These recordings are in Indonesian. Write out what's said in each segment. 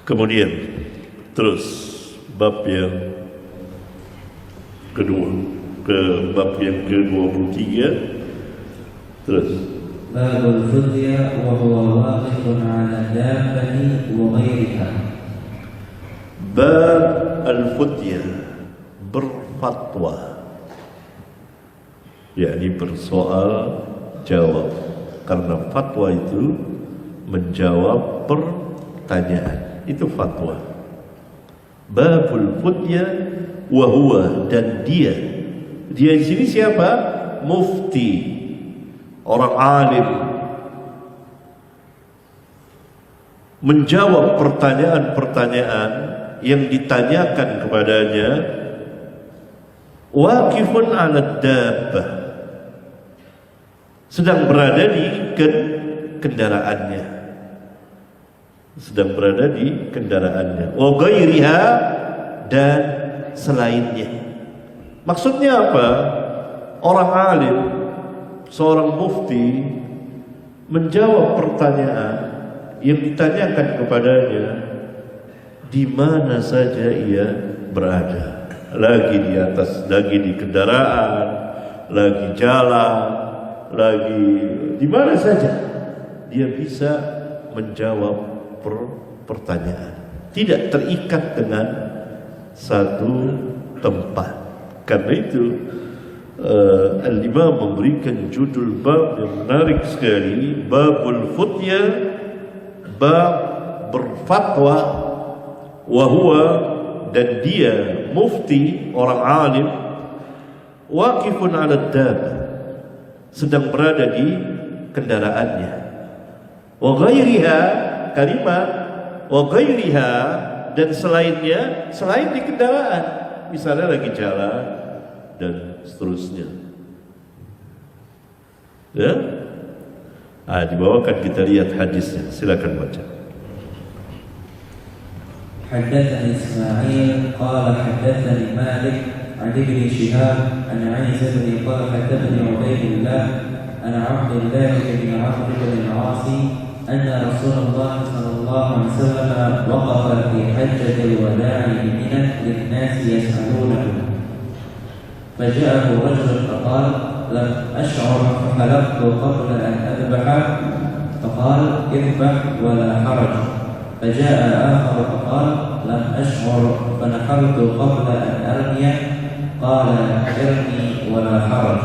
Kemudian terus bab yang kedua, ke bab yang ke-23 terus Babul futya wa huwa waqifun 'ala dabbati wa ghayriha. Bab al-futya, berfatwa, yakni bersoal jawab, karena fatwa itu menjawab pertanyaan, itu fatwa. Babul futya wa huwa, dan dia di sini siapa? Mufti, orang alim, menjawab pertanyaan-pertanyaan yang ditanyakan kepadanya. Waqifun 'ala dabbah, sedang berada di kendaraannya, sedang berada di kendaraannya. Wa ghairiha, dan selainnya. Maksudnya apa? Orang alim, seorang mufti menjawab pertanyaan yang ditanyakan kepadanya di mana saja ia berada, lagi di atas, lagi di kendaraan, lagi jalan, lagi di mana saja dia bisa menjawab pertanyaan, tidak terikat dengan satu tempat. Karena itu Al-Imam memberikan judul bab yang menarik sekali, Babul Futya, bab berfatwa, wa huwa, dan dia mufti, orang alim, waqifun 'ala dabbah, sedang berada di kendaraannya. Wa ghairiha, kalimat wa ghairiha, dan selainnya, selain di kendaraan, misalnya lagi jalan dan seterusnya. Ya, dibawakan, kita lihat hadisnya, silakan baca. حدثني إسماعيل قال حدثني مالك عن ابن شهاب عن عيسى بن طلحة بن عبيد الله عن عبد الله بن عمرو بن العاص أن رسول الله صلى الله عليه وسلم وقف في حجة الوداع بمنى للناس يسألونه، فجاءه رجل فقال: لم أشعر فحلقت قبل أن أذبح، فقال: اذبح ولا حرج. فجاء آخر فقال: لم أشعر فنحرت قبل أن أرمي، قال: ارمي ولا حرج.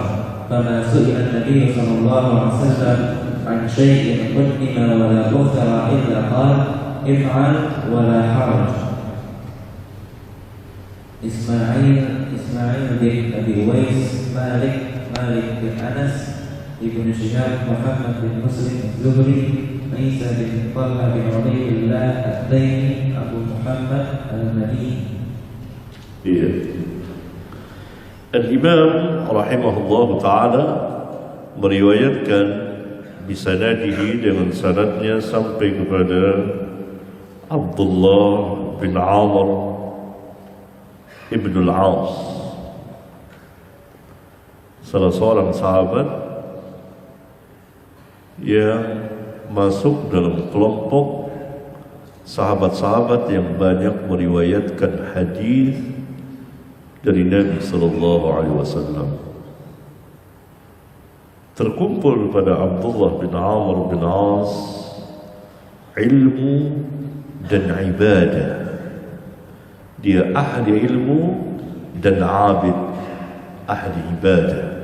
فما سئل النبي صلى الله عليه وسلم عن شيء قدم ولا أخر إلا قال: افعل ولا حرج. إسماعيل بن أبي ويس، مالك بن أنس، ابن شهاب محمد بن مسلم الزهري، عيسى بن طلحة بن عبيد الله التيمي، أبو محمد المديني. Iya. Al-Imam rahimahullah ta'ala meriwayatkan bisanadihi, dengan sanadnya sampai kepada Abdullah bin Amr ibn al-As, salah seorang sahabat yang masuk dalam kelompok sahabat-sahabat yang banyak meriwayatkan hadis dari Nabi sallallahu alaihi wasallam. Terkumpul pada Abdullah bin Amr bin As ilmu dan ibadah. Dia ahli ilmu dan abid, ahli ibadah.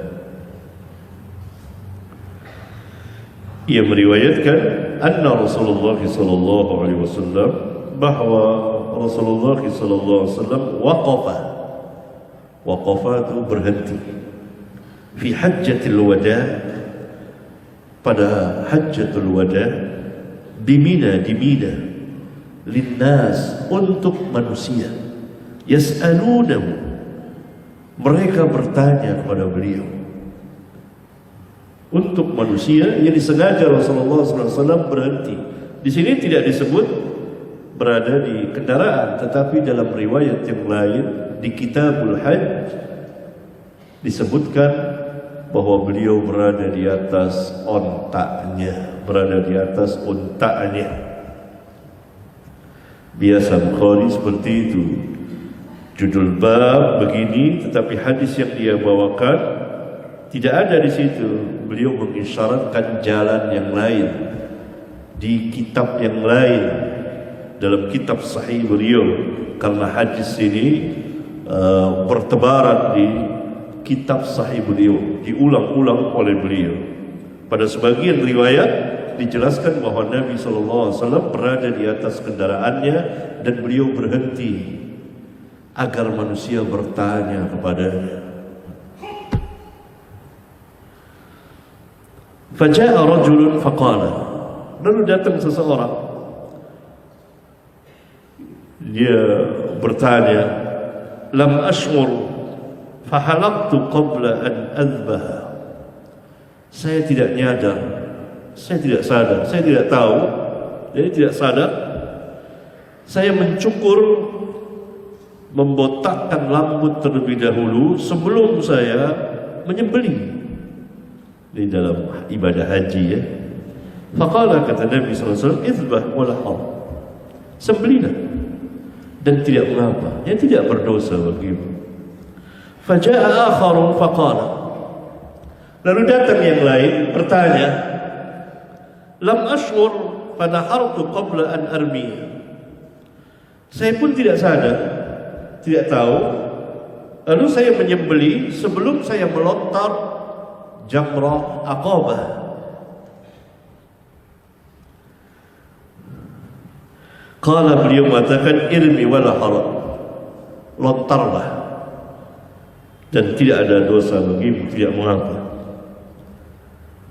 Ia meriwayatkan anna Rasulullah sallallahu alaihi wasallam, bahwa Rasulullah sallallahu alaihi wasallam waqafa itu berhenti, fi hajjatil wada, pada hajjatul wada, di Mina, linnas, untuk manusia, yas'alunahu, mereka bertanya kepada beliau. Untuk manusia, yang disengaja Rasulullah SAW berhenti. Di sini tidak disebut berada di kendaraan, tetapi dalam riwayat yang lain di Kitabul Hajj disebutkan bahwa beliau berada di atas ontaknya, Biasa Bukhari seperti itu, judul bab begini, tetapi hadis yang dia bawakan tidak ada di situ. Beliau mengisyaratkan jalan yang lain di kitab yang lain, dalam kitab sahih beliau, karena hadis ini bertebaran di kitab sahih beliau, diulang-ulang oleh beliau. Pada sebagian riwayat dijelaskan bahwa Nabi SAW berada di atas kendaraannya dan beliau berhenti agar manusia bertanya kepadanya. Faja'a rajulun faqala, lalu datang seseorang, dia bertanya, lam ash'ur fahalaqtu qabla an adhbaha. Saya tidak nyadar, saya tidak sadar, saya tidak tahu, jadi tidak sadar, saya mencukur, membotakkan rambut terlebih dahulu sebelum saya menyembelih. Di dalam ibadah haji ya. Faqala, kata Nabi SAW, izbah wala har, sembelihlah dan tidak mengapa, dia tidak berdosa bagimu. Faja'a akharun faqala, lalu datang yang lain bertanya, lam ash'ur fanahartu qabla an armiyah. Saya pun tidak sadar, tidak tahu, lalu saya menyembelih sebelum saya melontar jamrah aqabah. Qala, beliau mengatakan, irmi wala haraj, lontarlah dan tidak ada dosa bagimu, tidak mengapa.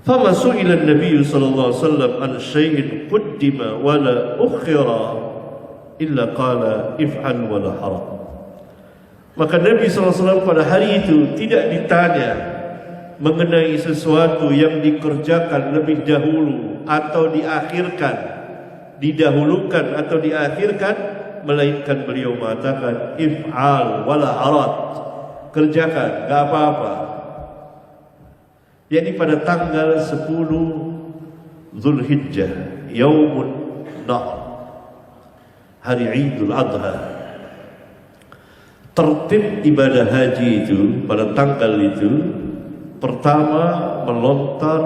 Fama su'ila an-nabiy sallallahu alaihi wasallam an syai'in quddima wala ukhira illa qala if'al wala haraj. Maka Nabi SAW pada hari itu tidak ditanya mengenai sesuatu yang dikerjakan lebih dahulu atau diakhirkan, didahulukan atau diakhirkan, melainkan beliau mengatakan if'al wala haraj, kerjakan, enggak apa-apa. Yakni pada tanggal 10 Zulhijjah, Yaumun Nahr, hari Idul Adha, tertib ibadah haji itu pada tanggal itu, pertama melontar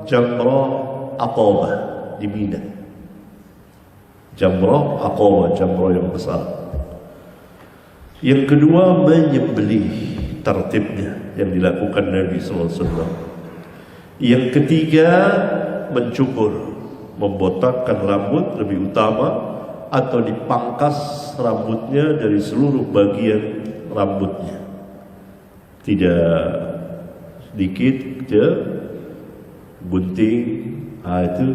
jamrah aqabah di Mina. Jamrah aqabah, jamrah yang besar. Yang kedua menyembelih, tertibnya yang dilakukan Nabi SAW. Yang ketiga mencukur, membotakkan rambut lebih utama, atau dipangkas rambutnya dari seluruh bagian rambutnya, tidak sedikit ya, gunting, itu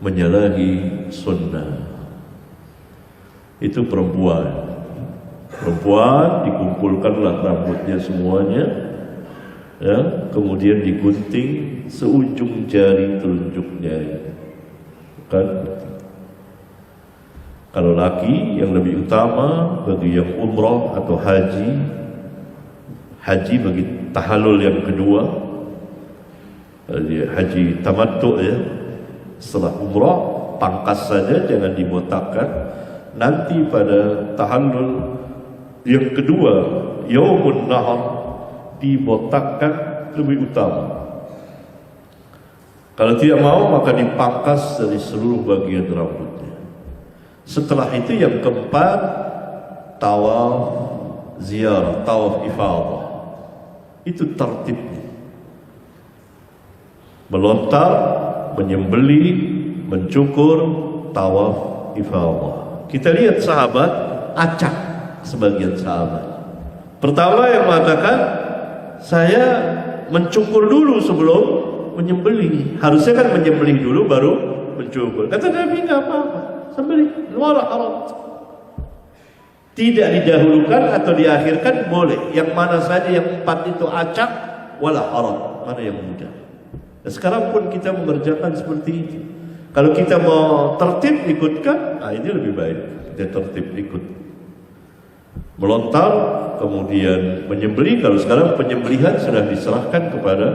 menyalahi sunnah. Itu perempuan dikumpulkanlah rambutnya semuanya ya, kemudian digunting seujung jari telunjuknya kan. Kalau laki yang lebih utama bagi yang umrah atau haji bagi tahallul yang kedua, haji tamattu ya, setelah umrah pangkas saja, jangan dibotakkan. Nanti pada tahallul yang kedua, Yaumun Nahr, dibotakkan lebih utama. Kalau tidak mau maka dipangkas dari seluruh bagian rambutnya. Setelah itu yang keempat, tawaf ziarah, tawaf ifadah. Itu tertibnya. Melontar, menyembelih, mencukur, tawaf ifadah. Kita lihat sahabat acak, sebagian sahabat. Pertama yang mengatakan, saya mencukur dulu sebelum menyembelih. Harusnya kan menyembelih dulu baru mencukur. Kata Nabi, enggak apa-apa, sembelih wala haraj. Tidak didahulukan atau diakhirkan, boleh. Yang mana saja, yang empat itu acak wala haraj, mana yang mudah. Dan sekarang pun kita mengerjakan seperti itu. Kalau kita mau tertib ikutkan, ini lebih baik kita tertib ikut. Melontar, kemudian menyembelih. Kalau sekarang penyembelihan sudah diserahkan kepada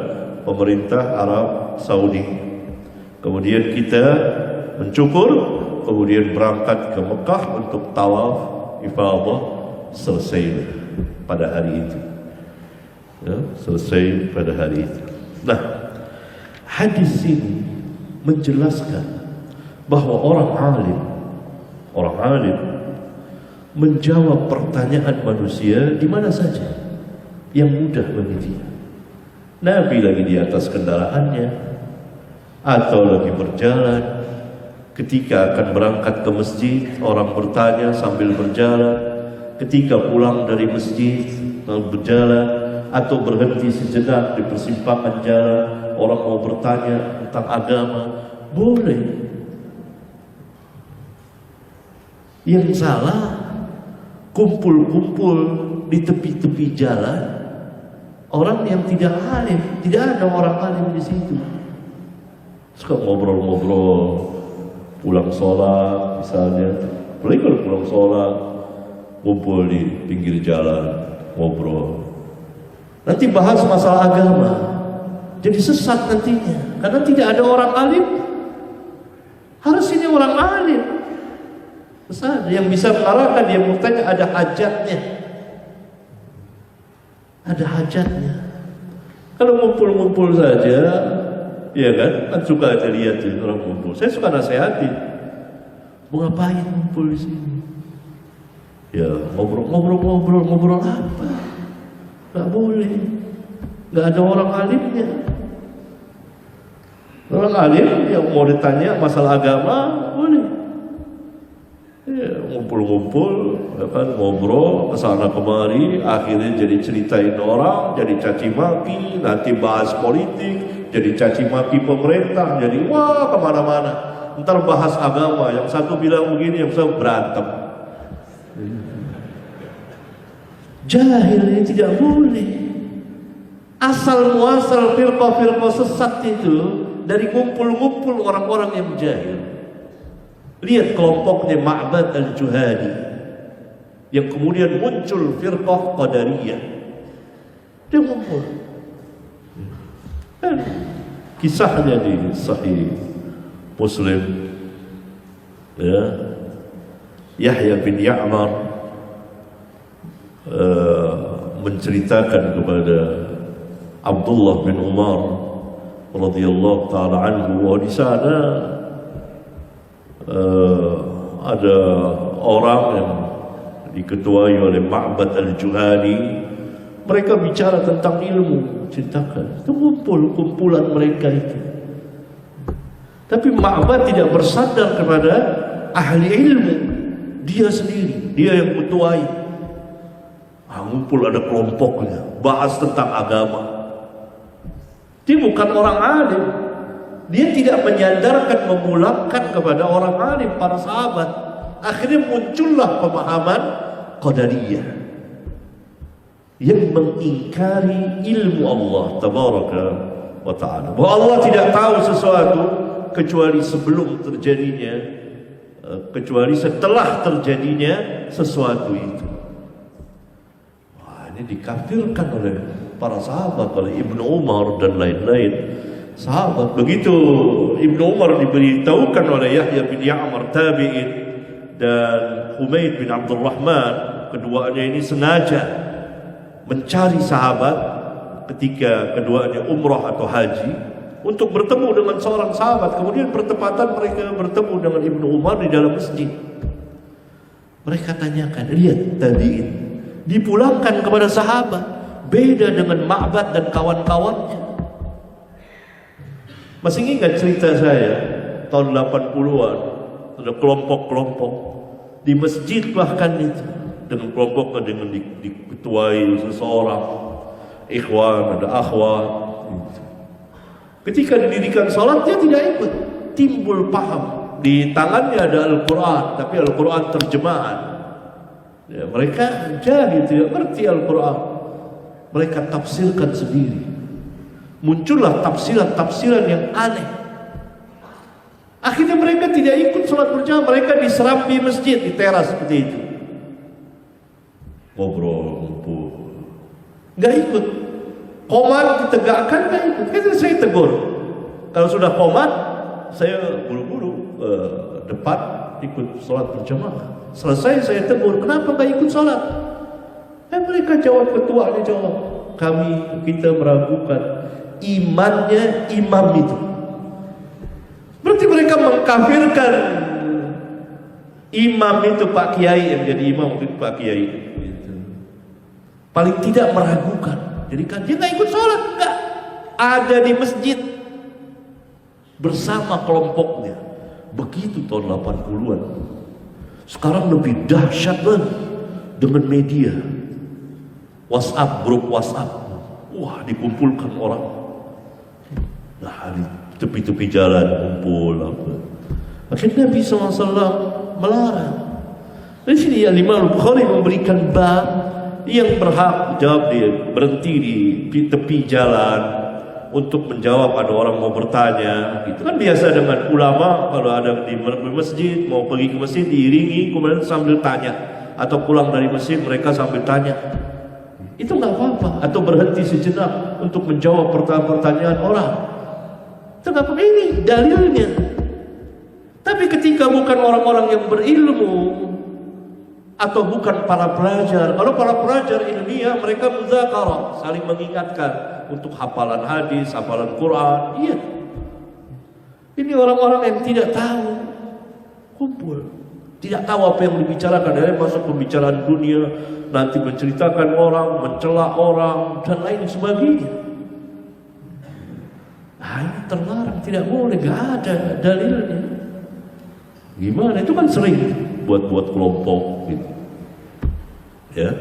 pemerintah Arab Saudi. Kemudian kita mencukur, kemudian berangkat ke Mekah untuk tawaf ifadah, selesai pada hari itu. Ya, selesai pada hari itu. Nah, hadis ini menjelaskan bahwa orang alim menjawab pertanyaan manusia di mana saja yang mudah bagi dia. Nabi lagi di atas kendaraannya atau lagi berjalan, ketika akan berangkat ke masjid orang bertanya sambil berjalan, ketika pulang dari masjid berjalan, atau berhenti sejenak di persimpangan jalan orang mau bertanya tentang agama, boleh. Yang salah kumpul-kumpul di tepi-tepi jalan orang yang tidak alim, tidak ada orang alim di situ. Suka ngobrol-ngobrol pulang sholat misalnya, apalagi kalau pulang sholat kumpul di pinggir jalan ngobrol, nanti bahas masalah agama, jadi sesat nantinya karena tidak ada orang alim. Harus ini orang alim, sesat yang bisa mengarahkan dia bertanya, ada hajatnya. Kalau ngumpul-ngumpul saja, ya kan suka aja lihat tuh orang ngumpul. Saya suka nasihatin, mau ngapain ngumpul di sini? Ya ngobrol apa? Gak boleh, gak ada orang alimnya. Orang alim yang mau ditanya masalah agama boleh. Ya, ngumpul-ngumpul, ya kan, ngobrol kesana kemari, akhirnya jadi ceritain orang, jadi caci maki, nanti bahas politik, jadi caci maki pemerintah, jadi wah kemana-mana. Ntar bahas agama, yang satu bilang begini, yang satu berantem. Jahil ini tidak boleh. Asal muasal firqah-firqah sesat itu dari ngumpul-ngumpul orang-orang yang jahil. Lihat kelompoknya Ma'bad al-Juhani yang kemudian muncul firqah Qadariyah. Dia ngumpul. Dan kisahnya di Sahih Muslim, ya, Yahya bin Ya'mar menceritakan kepada Abdullah bin Umar radhiyallahu taala anhu bahwa di sana ada orang yang diketuai oleh Ma'bad al-Juhani. Mereka bicara tentang ilmu, ceritakan itu kumpulan mereka itu. Tapi Ma'bad tidak bersandar kepada ahli ilmu, dia sendiri, dia yang ketuai. Ngumpul ada kelompoknya, bahas tentang agama. Dia bukan orang alim. Dia tidak menyandarkan, memulangkan kepada orang alim, para sahabat. Akhirnya muncullah pemahaman Qadariyah yang mengingkari ilmu Allah tabaraka wa ta'ala, bahwa Allah tidak tahu sesuatu kecuali sebelum terjadinya, kecuali setelah terjadinya sesuatu itu. Wah, ini dikafirkan oleh para sahabat, oleh Ibnu Umar dan lain-lain sahabat. Begitu Ibnu Umar diberitahukan oleh Yahya bin Ya'mar tabi'in dan Humaid bin Abdurrahman, keduanya ini sengaja mencari sahabat ketika keduanya umrah atau haji untuk bertemu dengan seorang sahabat. Kemudian bertepatan mereka bertemu dengan Ibnu Umar di dalam masjid. Mereka tanyakan, lihat tabi'in dipulangkan kepada sahabat, beda dengan Ma'bad dan kawan-kawannya. Masih ingat cerita saya tahun 80-an, ada kelompok-kelompok di masjid bahkan itu, dengan kelompok dengan diketuai seseorang, ikhwan, ada akhwat. Ketika didirikan salat dia tidak ikut, timbul paham. Di tangannya ada Al-Quran, tapi Al-Quran terjemahan. Ya, mereka jadi tidak ngerti Al-Quran, mereka tafsirkan sendiri. Muncullah tafsiran-tafsiran yang aneh. Akhirnya mereka tidak ikut sholat berjamaah, mereka di serambi masjid, di teras seperti itu. Ngobrol, ngumpul, nggak ikut. Qomat ditegakkan, nggak ikut. Itu saya tegur. Kalau sudah qomat, saya buru-buru depan ikut sholat berjamaah. Selesai saya tegur, kenapa nggak ikut sholat? Mereka jawab, ketuanya jawab, kita meragukan imannya imam itu. Berarti mereka mengkafirkan imam itu, Pak Kiai yang jadi imam itu, Pak Kiai gitu. Paling tidak meragukan. Jadi kan dia nggak ikut sholat, nggak ada di masjid bersama kelompoknya. Begitu tahun 80-an. Sekarang lebih dahsyat lagi dengan media. WhatsApp, grup WhatsApp. Wah, dikumpulkan orang. Nah, di tepi-tepi jalan kumpul apa. Akhirnya Nabi SAW melarang. Dari sini Imam Al-Bukhari memberikan bab yang berhak jawab dia, berhenti di tepi jalan untuk menjawab, ada orang mau bertanya. Itu kan biasa dengan ulama, kalau ada di masjid, mau pergi ke masjid diiringi, kemudian sambil tanya, atau pulang dari masjid mereka sambil tanya. Itu nggak apa-apa. Atau berhenti sejenak untuk menjawab pertanyaan orang. Itu nggak apa-apa, ini dalilnya. Tapi ketika bukan orang-orang yang berilmu atau bukan para pelajar, kalau para pelajar ilmiah mereka muzakarah, saling mengingatkan untuk hafalan hadis, hafalan Quran. Iya. Ini orang-orang yang tidak tahu, kumpul, tidak tahu apa yang dibicarakan, dari masuk pembicaraan dunia, nanti menceritakan orang, mencela orang, dan lain sebagainya. Nah, ini terlarang, tidak boleh, gak ada dalilnya. Gimana? Itu kan sering buat kelompok gitu. Ya.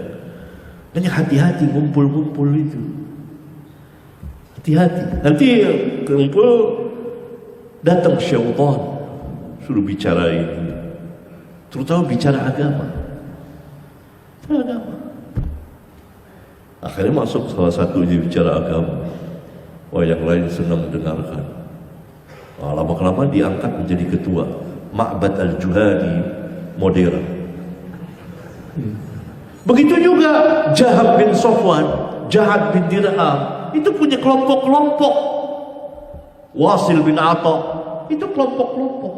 Hanya hati-hati ngumpul-ngumpul itu. Hati-hati. Nanti kumpul datang syaitan suruh bicara ini. Terutama bicara agama. Akhirnya masuk salah satunya bicara agama. Wah, yang lain senang mendengarkan. Lama-kelamaan diangkat menjadi ketua Ma'bad Al-Juhani modern. Begitu juga Jahab bin Sofwan, Jahad bin Dirham, itu punya kelompok-kelompok. Wasil bin Atta, itu kelompok-kelompok.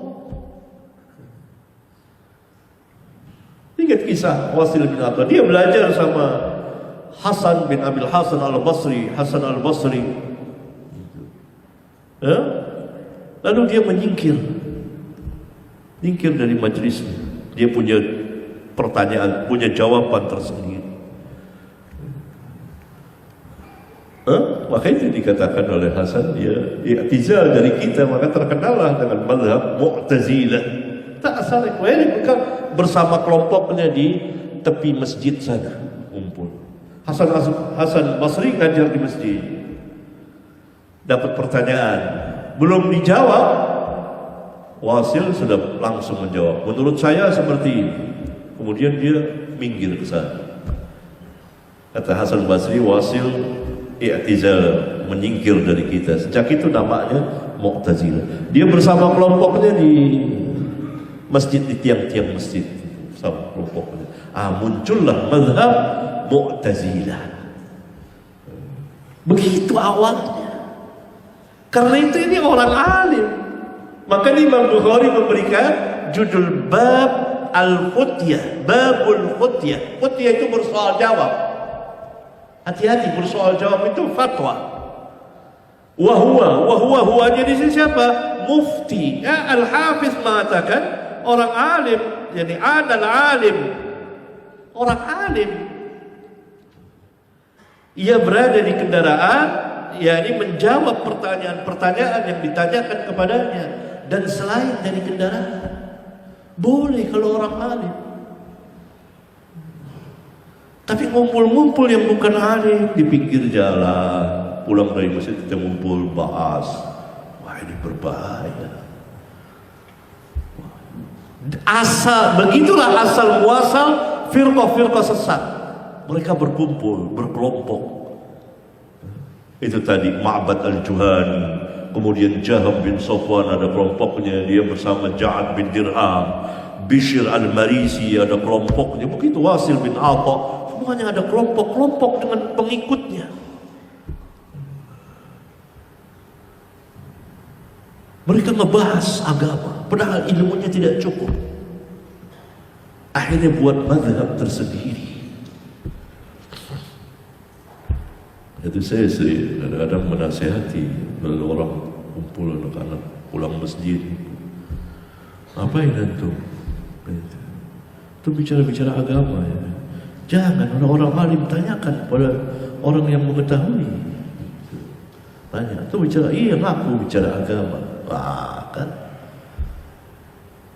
Ingat kisah Wasil bin Atta, dia belajar sama Hasan bin Abil Hasan Al-Basri, Hasan Al-Basri. Ya? Lalu dia menyingkir dari majelisnya. Dia punya pertanyaan, punya jawaban tersendiri. Maka itu dikatakan oleh Hasan, dia i'tizal dari kita, maka terkenallah dengan mazhab Mu'tazilah. Tak asal mereka bersama kelompoknya di tepi masjid sana kumpul. Hasan Basri ngajar di masjid. Dapat pertanyaan, belum dijawab, Wasil sudah langsung menjawab. Menurut saya seperti ini. Kemudian dia minggir ke sana. Kata Hasan Basri, Wasil i'tizal, menyingkir dari kita. Sejak itu namanya Mu'tazilah. Dia bersama kelompoknya di masjid, di tiang-tiang masjid sama kelompoknya. Muncullah mazhab Mu'tazilah. Begitu awalnya. Karena itu ini orang alim. Maka Imam Bukhari memberikan judul bab al-futyah, babul futyah. Futyah itu bersoal jawab. Hati-hati, bersoal jawab itu fatwa. Huwanya di sini siapa? Mufti. Ya, Al-Hafiz mengatakan orang alim, jadi adal alim. Orang alim. Ia berada di kendaraan, yakni menjawab pertanyaan-pertanyaan yang ditanyakan kepadanya, dan selain dari kendaraan. Boleh kalau orang alim. Tapi ngumpul-ngumpul yang bukan alim di pinggir jalan, pulang dari masjid kita ngumpul bahas. Wah, ini berbahaya. Begitulah asal muasal firqah-firqah sesat. Mereka berkumpul, berkelompok. Itu tadi Ma'bad Al-Juhani, kemudian Jahab bin Sofwan ada kelompoknya, dia bersama Ja'ad bin Dirham, Bishr Al-Marisi ada kelompoknya, begitu Wasil bin Atta, semuanya ada kelompok-kelompok dengan pengikutnya. Mereka ngebahas agama, padahal ilmunya tidak cukup. Akhirnya buat mazhab tersendiri. Itu saya kadang-kadang menasihati kalau orang kumpul anak-anak pulang masjid, ngapain antum? Itu bicara-bicara agama ya. Jangan orang-orang alim tanyakan pada orang yang mengetahui. Tanya, itu bicara, iya ngaku bicara agama. Wah kan.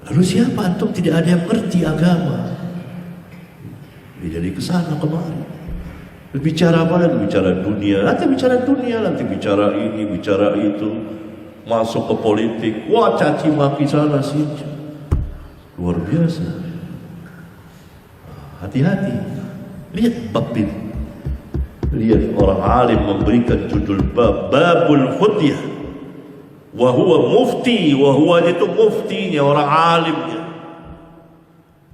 Lalu siapa antum tidak ada yang ngerti agama? Jadi kesana kemari. Bicara apa lagi? Bicara dunia. Nanti bicara dunia, nanti bicara ini, bicara itu. Masuk ke politik. Wah caci maki sana sini. Luar biasa. Hati-hati. Lihat bab ini. Lihat orang alim memberikan judul babul Khutyah. Wahuwa mufti. Wahuwa itu muftinya, orang alimnya.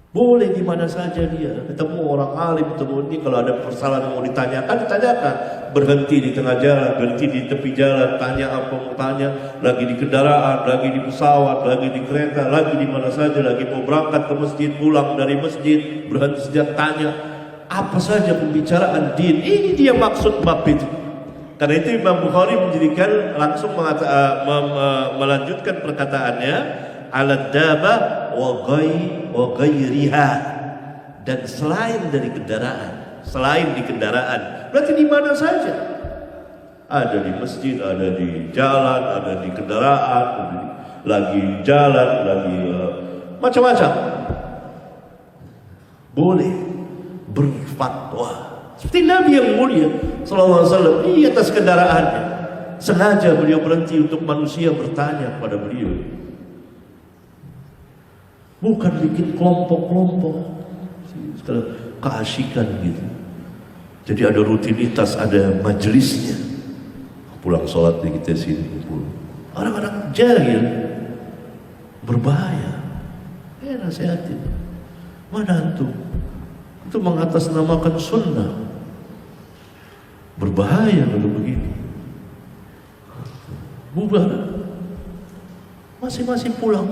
Boleh di mana saja dia. Ketemu orang alim, ketemu ini, kalau ada persoalan mau ditanyakan, ditanyakan. Berhenti di tengah jalan, berhenti di tepi jalan, tanya apa mau tanya. Lagi di kendaraan, lagi di pesawat, lagi di kereta, lagi di mana saja, lagi mau berangkat ke masjid, pulang dari masjid, berhenti sejak tanya. Apa saja pembicaraan din. Ini dia maksud bab itu. Karena itu Imam Bukhari menjadikan langsung melanjutkan perkataannya ala daba wa ghairiha, dan selain dari kendaraan, selain di kendaraan, berarti di mana saja. Ada di masjid, ada di jalan, ada di kendaraan, lagi jalan, lagi macam-macam. Boleh berfatwa. Seperti Nabi yang mulia sallallahu alaihi wasallam di atas kendaraannya, sengaja beliau berhenti untuk manusia bertanya kepada beliau. Bukan bikin kelompok-kelompok, keasikan gitu. Jadi ada rutinitas, ada majelisnya. Pulang sholat di kita sini kumpul. Orang-orang jahil berbahaya. Nasihatin. Mana antum? Itu mengatasnamakan sunnah. Berbahaya kalau begini. Bubar. Masing-masing pulang.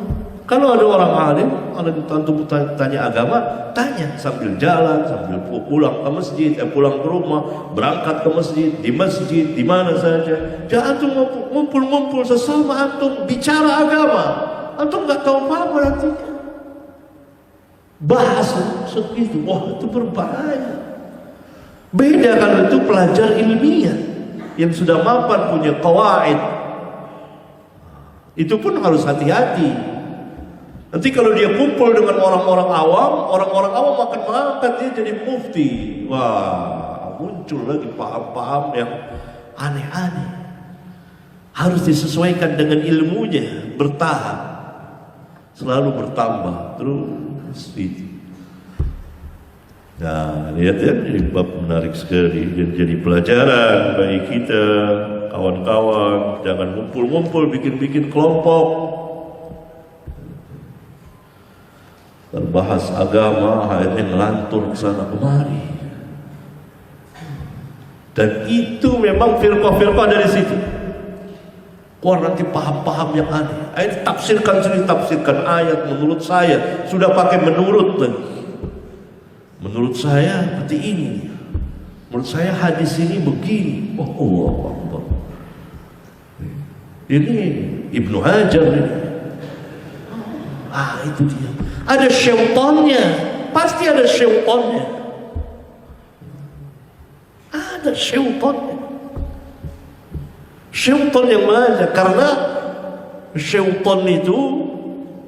Kalau ada orang alim, ada antum tanya agama, tanya sambil jalan, sambil pulang ke masjid, pulang ke rumah, berangkat ke masjid, di mana saja. Jangan antum ngumpul-ngumpul sesama antum bicara agama. Antum nggak tahu apa-apa nanti. Bahasa segitu, wah itu berbahaya. Beda kalau itu pelajar ilmiah yang sudah mapan punya qawaid. Itu pun harus hati-hati. Nanti kalau dia kumpul dengan orang-orang awam akan mengangkat dia jadi mufti. Wah, muncul lagi paham-paham yang aneh-aneh. Harus disesuaikan dengan ilmunya, bertahap, selalu bertambah terus itu. Nah, lihat ya, ini bab menarik sekali dan jadi pelajaran bagi kita, kawan-kawan. Jangan ngumpul-ngumpul, bikin-bikin kelompok. Terbahas agama, akhirnya ngelantur ke sana kemari. Dan itu memang firqah-firqah dari situ. Keluar nanti paham-paham yang aneh. Ayat tafsirkan sini, tafsirkan ayat menurut saya. Sudah pakai menurut lagi. Menurut saya seperti ini. Menurut saya hadis ini begini. Oh Allah Akbar. Ini Ibnu Hajar ini. Itu dia. Ada syaitannya. Pasti ada syaitannya. Ada syaitannya. Syaitan yang mengajak. Karena syaitan itu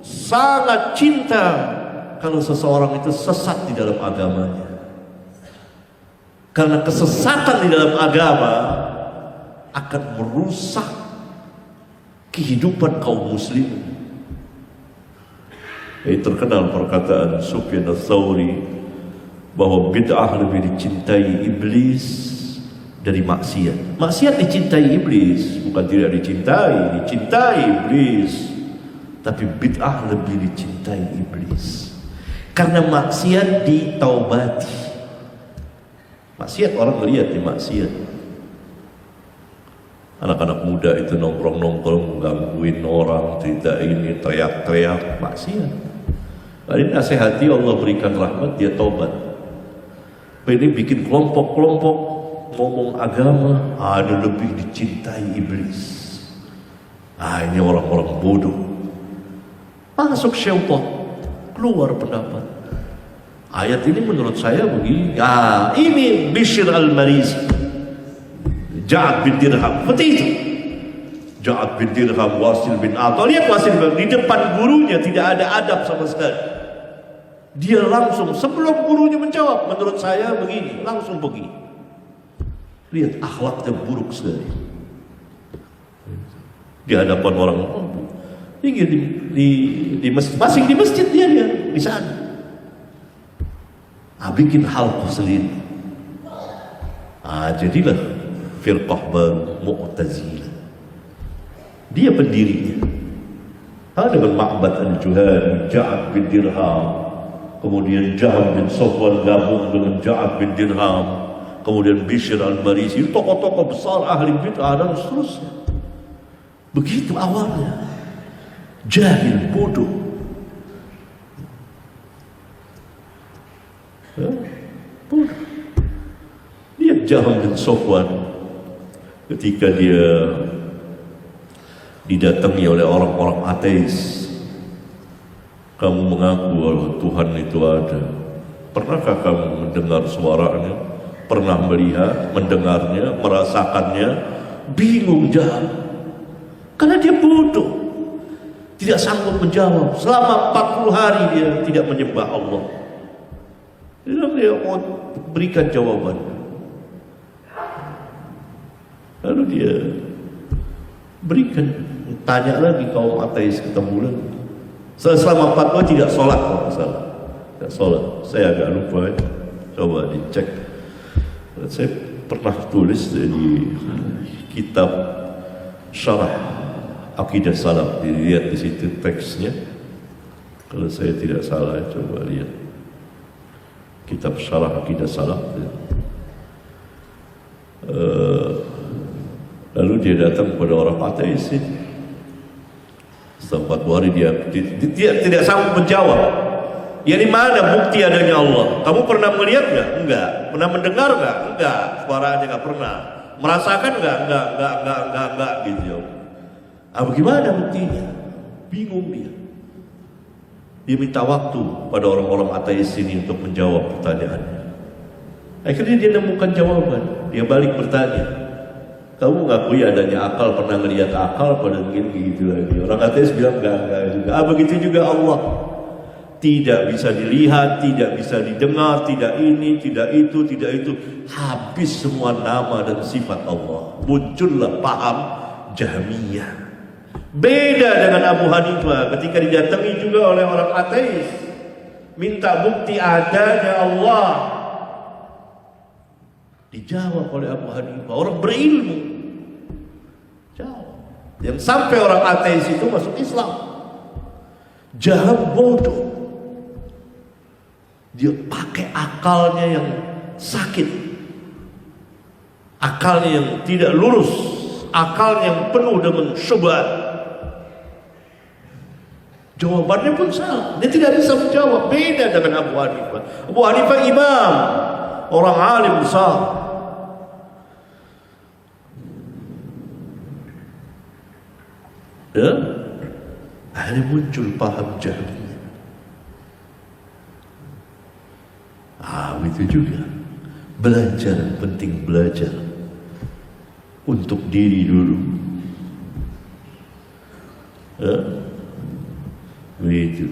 sangat cinta kalau seseorang itu sesat di dalam agamanya. Karena kesesatan di dalam agama akan merusak kehidupan kaum muslimin. Terkenal perkataan Sufyan Ats-Tsauri bahwa bid'ah lebih dicintai iblis dari maksiat. Maksiat dicintai iblis, bukan tidak dicintai, dicintai iblis. Tapi bid'ah lebih dicintai iblis. Karena maksiat ditaubati. Maksiat orang melihat di maksiat. Anak-anak muda itu nongkrong-nongkrong, gangguin orang, cerita ini, teriak-teriak, maksiat. Ini nasihati, Allah berikan rahmat, dia taubat. Ini bikin kelompok-kelompok ngomong agama, ada lebih dicintai iblis. Ini orang-orang bodoh. Masuk syaitan, keluar pendapat. Ayat ini menurut saya begini. Ini Bishr al-Marisi, Ja'ad bin Dirham, seperti itu. Ja'ad bin Dirham, Wasil bin Atha. Lihat Wasil di depan gurunya tidak ada adab sama sekali. Dia langsung sebelum gurunya menjawab, menurut saya begini, langsung begini. Lihat akhlaknya buruk sekali. Di hadapan orang tinggi di masing di masjid dia di sana. Bikin halqah sendiri. Jadilah firqah baru, Mu'tazilah. Dia pendirinya. Dengan Ma'bad al-Juhani, Ja'ad bin Dirham, kemudian Jahm bin Safwan gabung dengan Ja'ad bin Dirham, kemudian Bishr al-Marisi, tokoh-tokoh besar ahli bid'ah dan seterusnya. Begitu awalnya. Jahil, bodoh. Bodoh. Lihat Jahm bin Safwan ketika dia didatangi oleh orang-orang ateis. Kamu mengaku bahwa Tuhan itu ada. Pernahkah kamu mendengar suaranya? Pernah melihat, mendengarnya, merasakannya? Bingung Jahm. Karena dia bodoh. Tidak sanggup menjawab. Selama 40 hari dia tidak menyembah Allah. Dia mau berikan jawaban. Lalu dia berikan. Tanya lagi kaum ateis, ketemu lagi. Selama 4 tahun tidak sholat kalau salah. Tidak sholat. Saya agak lupa ya. Coba dicek. Saya pernah tulis di kitab Syarah Aqidah Salaf. Dilihat di situ teksnya. Kalau saya tidak salah, coba lihat. Kitab Syarah Aqidah Salaf. Lalu dia datang kepada orang ateis ini. Setelah 4 hari dia tidak sanggup menjawab. Di mana bukti adanya Allah? Kamu pernah melihat nggak? Enggak. Pernah mendengar nggak? Enggak. Suaranya nggak pernah. Merasakan nggak? Enggak gitu. Bagaimana buktinya? Bingung dia. Dia minta waktu pada orang-orang ateis ini untuk menjawab pertanyaannya. Akhirnya dia nemukan jawaban. Dia balik bertanya. Kamu ngakui adanya akal, pernah ngelihat akal, pada gitu lagi. Orang ateis bilang enggak juga. Begitu juga Allah. Tidak bisa dilihat, tidak bisa didengar, tidak ini, tidak itu, tidak itu. Habis semua nama dan sifat Allah. Muncullah paham Jahmiyah. Beda dengan Abu Hanifah ketika didatangi juga oleh orang ateis. Minta bukti adanya Allah. Dijawab oleh Abu Hanifah, orang berilmu. Jawab. Yang sampai orang ateis itu masuk Islam. Jahat bodoh. Dia pakai akalnya yang sakit. Akalnya yang tidak lurus. Akal yang penuh dengan syubhat. Jawabannya pun salah. Dia tidak bisa menjawab. Beda dengan Abu Hanifah. Abu Hanifah imam, orang alim besar. Dan akhirnya muncul paham Jahmiyah. Itu juga belajar, penting belajar untuk diri dulu. Begitu.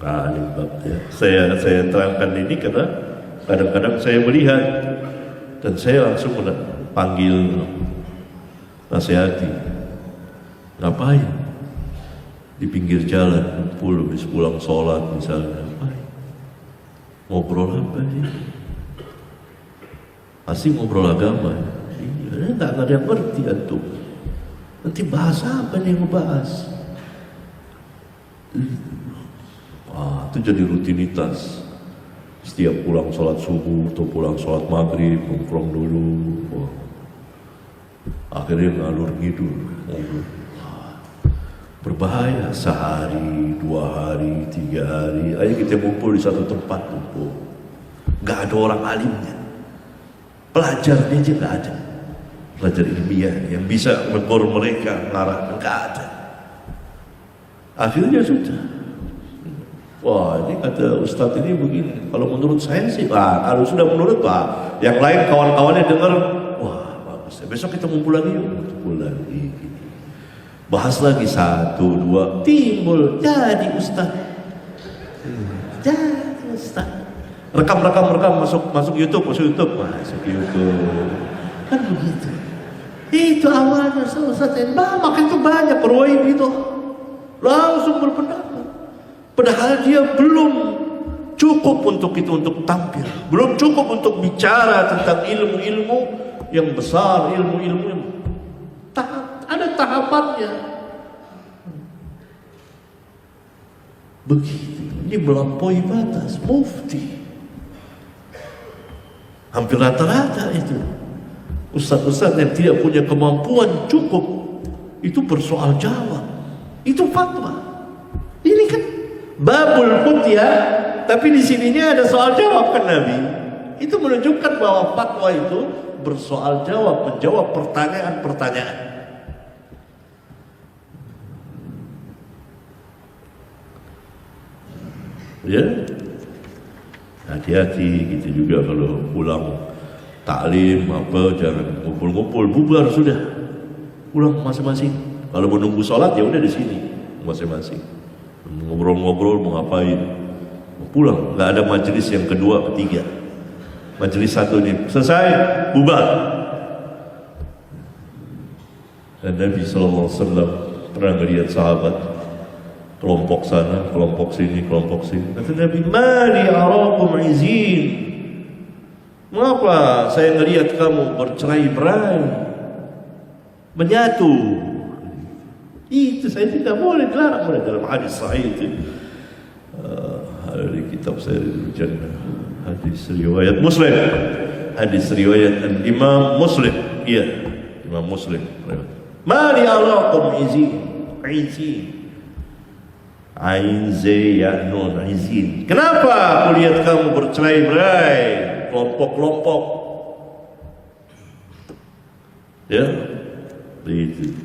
Ini babnya. Saya terangkan ini karena kadang-kadang saya melihat dan saya langsung panggil nasihati. Ngapain? Di pinggir jalan, habis pulang sholat misalnya. Ngapain? Ngobrol apa sih? Pasti ngobrol agama. Iya, nggak ada yang ngerti antum. Nanti bahas apa nih yang ngebahas? Itu jadi rutinitas. Setiap pulang sholat subuh atau pulang sholat maghrib, nongkrong dulu. Akhirnya ngalur ngidul. Berbahaya, sehari, 2 hari, 3 hari, ayo kita kumpul di satu tempat kumpul. Gak ada orang alimnya, pelajarnya aja gak ada, pelajar ilmiah yang bisa menegur mereka, ngarah, gak ada. Akhirnya sudah, wah ini kata Ustadz ini begini, kalau menurut saya sih, kalau sudah menurut Pak, yang lain kawan-kawannya dengar, wah bagus, besok kita kumpul lagi yuk, kumpul lagi. Bahas lagi 1, 2, timbul jadi Ustadz, jadi Ustadz. Rekam masuk YouTube, masuk YouTube, kan begitu. Itu awalnya Ustadz, makin tuh banyak perwaib itu langsung berpendapat, padahal dia belum cukup untuk itu, untuk tampil, belum cukup untuk bicara tentang ilmu-ilmu yang besar, ilmu-ilmu yang ada tahapannya. Begitu, ini melampaui batas. Mufti hampir rata-rata itu ustaz-ustaz yang tidak punya kemampuan cukup itu bersoal jawab, itu fatwa. Ini kan babul futya, tapi di sininya ada soal jawab kan Nabi. Itu menunjukkan bahwa fatwa itu bersoal jawab, menjawab pertanyaan-pertanyaan. Ya, hati-hati gitu juga kalau pulang taklim apa, jangan ngumpul-ngumpul, bubar sudah, pulang masing-masing. Kalau menunggu sholat ya udah di sini masing-masing, ngobrol-ngobrol mau ngapain, pulang. Nggak ada majelis yang kedua, ketiga. Majelis satu ini selesai, bubar. Dan Nabi SAW pernah melihat sahabat kelompok sana, kelompok sini, kelompok sini. Kata Nabi, "Mali arakum izin." Mengapa saya melihat kamu bercerai-berai, menyatu? Itu saya tidak boleh, dilarang oleh dalam hadis sahih itu. Ada di kitab saya di Jannah, hadis riwayat Muslim, hadis riwayat Imam Muslim. Iya, Imam Muslim. Mali arakum izin, izin. Ain ya nun izin. Kenapa aku lihat kamu bercerai-berai, kelompok-kelompok? Ya, begitu.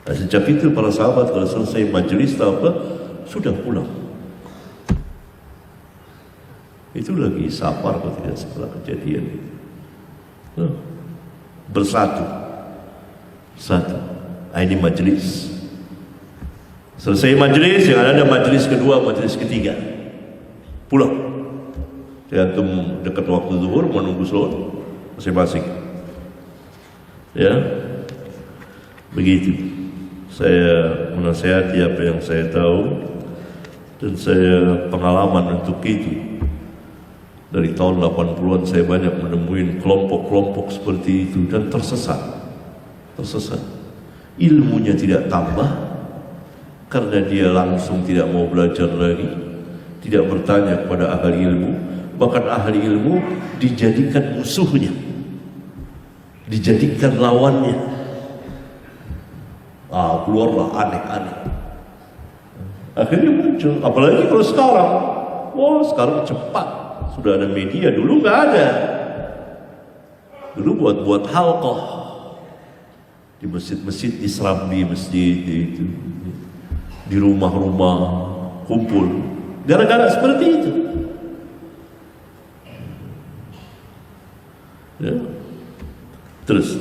Nah, sejak itu para sahabat kalau selesai majelis atau apa sudah pulang. Itu lagi safar kalau tidak setelah kejadian itu. Bersatu. Satu, ini majelis. Selesai majelis, yang ada majelis kedua, majelis ketiga. Pulang. Antum dekat waktu zuhur menunggu sholat masing-masing. Ya, begitu. Saya menasihati apa yang saya tahu dan saya pengalaman untuk itu. Dari tahun 80-an saya banyak menemuin kelompok-kelompok seperti itu dan tersesat. Ilmunya tidak tambah karena dia langsung tidak mau belajar lagi, tidak bertanya kepada ahli ilmu, bahkan ahli ilmu dijadikan musuhnya, dijadikan lawannya. Keluarlah aneh-aneh. Akhirnya muncul, apalagi kalau sekarang, sekarang cepat, sudah ada media, dulu nggak ada. Dulu buat halqah di masjid-masjid, di serambi masjid itu, di rumah-rumah kumpul, gara-gara seperti itu. Ya. Terus